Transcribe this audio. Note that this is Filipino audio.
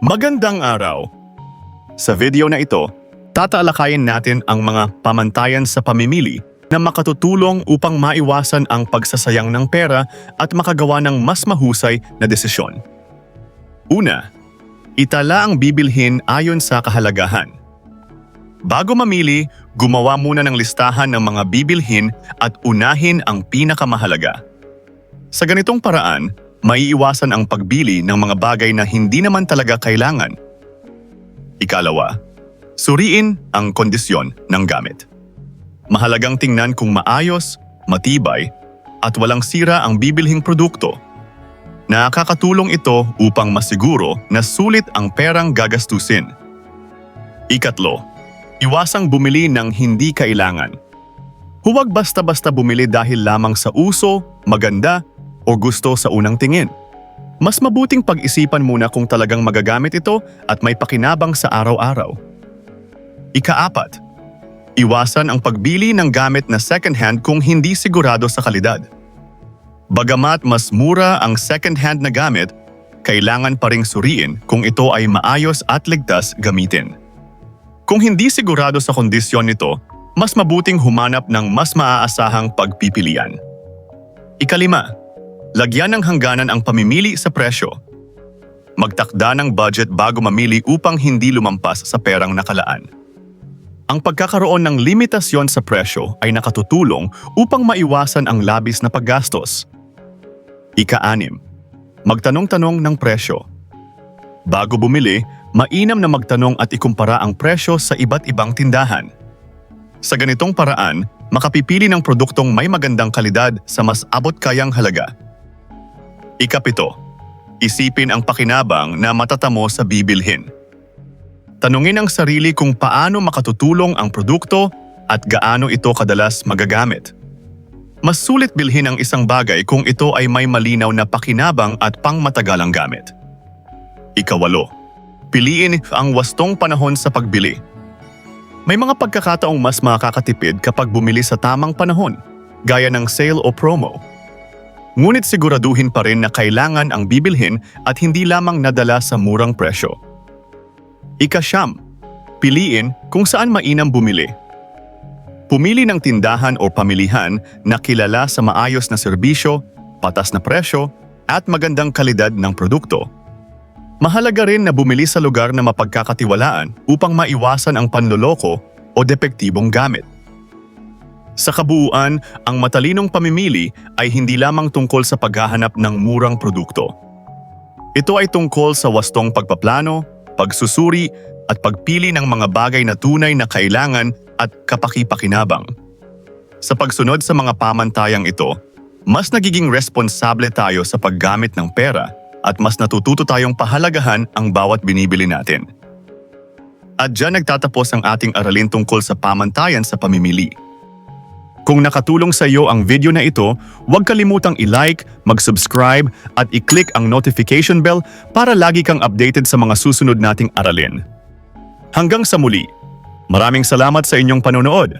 Magandang araw! Sa video na ito, tatalakayin natin ang mga pamantayan sa pamimili na makatutulong upang maiwasan ang pagsasayang ng pera at makagawa ng mas mahusay na desisyon. Una, itala ang bibilhin ayon sa kahalagahan. Bago mamili, gumawa muna ng listahan ng mga bibilhin at unahin ang pinakamahalaga. Sa ganitong paraan, maiiwasan ang pagbili ng mga bagay na hindi naman talaga kailangan. Ikalawa, suriin ang kondisyon ng gamit. Mahalagang tingnan kung maayos, matibay, at walang sira ang bibilhing produkto. Nakakatulong ito upang masiguro na sulit ang perang gagastusin. Ikatlo, iwasang bumili ng hindi kailangan. Huwag basta-basta bumili dahil lamang sa uso, maganda, o gusto sa unang tingin. Mas mabuting pag-isipan muna kung talagang magagamit ito at may pakinabang sa araw-araw. Ikaapat, iwasan ang pagbili ng gamit na second-hand kung hindi sigurado sa kalidad. Bagamat mas mura ang second-hand na gamit, kailangan pa ring suriin kung ito ay maayos at ligtas gamitin. Kung hindi sigurado sa kondisyon nito, mas mabuting humanap ng mas maaasahang pagpipilian. Ikalima, lagyan ng hangganan ang pamimili sa presyo. Magtakda ng budget bago mamili upang hindi lumampas sa perang nakalaan. Ang pagkakaroon ng limitasyon sa presyo ay nakatutulong upang maiwasan ang labis na paggastos. Ika-6, magtanong-tanong ng presyo. Bago bumili, mainam na magtanong at ikumpara ang presyo sa iba't ibang tindahan. Sa ganitong paraan, makapipili ng produktong may magandang kalidad sa mas abot-kayang halaga. Ika-7, isipin ang pakinabang na matatamo sa bibilhin. Tanungin ang sarili kung paano makatutulong ang produkto at gaano ito kadalas magagamit. Mas sulit bilhin ang isang bagay kung ito ay may malinaw na pakinabang at pangmatagalang gamit. Ika-8, piliin ang wastong panahon sa pagbili. May mga pagkakataong mas makakatipid kapag bumili sa tamang panahon, gaya ng sale o promo. Ngunit siguraduhin pa rin na kailangan ang bibilhin at hindi lamang nadala sa murang presyo. Ika-9, piliin kung saan mainam bumili. Pumili ng tindahan o pamilihan na kilala sa maayos na serbisyo, patas na presyo, at magandang kalidad ng produkto. Mahalaga rin na bumili sa lugar na mapagkakatiwalaan upang maiwasan ang panloloko o depektibong gamit. Sa kabuuan, ang matalinong pamimili ay hindi lamang tungkol sa paghahanap ng murang produkto. Ito ay tungkol sa wastong pagpaplano, pagsusuri, at pagpili ng mga bagay na tunay na kailangan at kapaki-pakinabang. Sa pagsunod sa mga pamantayang ito, mas nagiging responsable tayo sa paggamit ng pera at mas natututo tayong pahalagahan ang bawat binibili natin. At dyan nagtatapos ang ating aralin tungkol sa pamantayan sa pamimili. Kung nakatulong sa iyo ang video na ito, huwag kalimutang i-like, mag-subscribe at i-click ang notification bell para lagi kang updated sa mga susunod nating aralin. Hanggang sa muli, maraming salamat sa inyong panonood.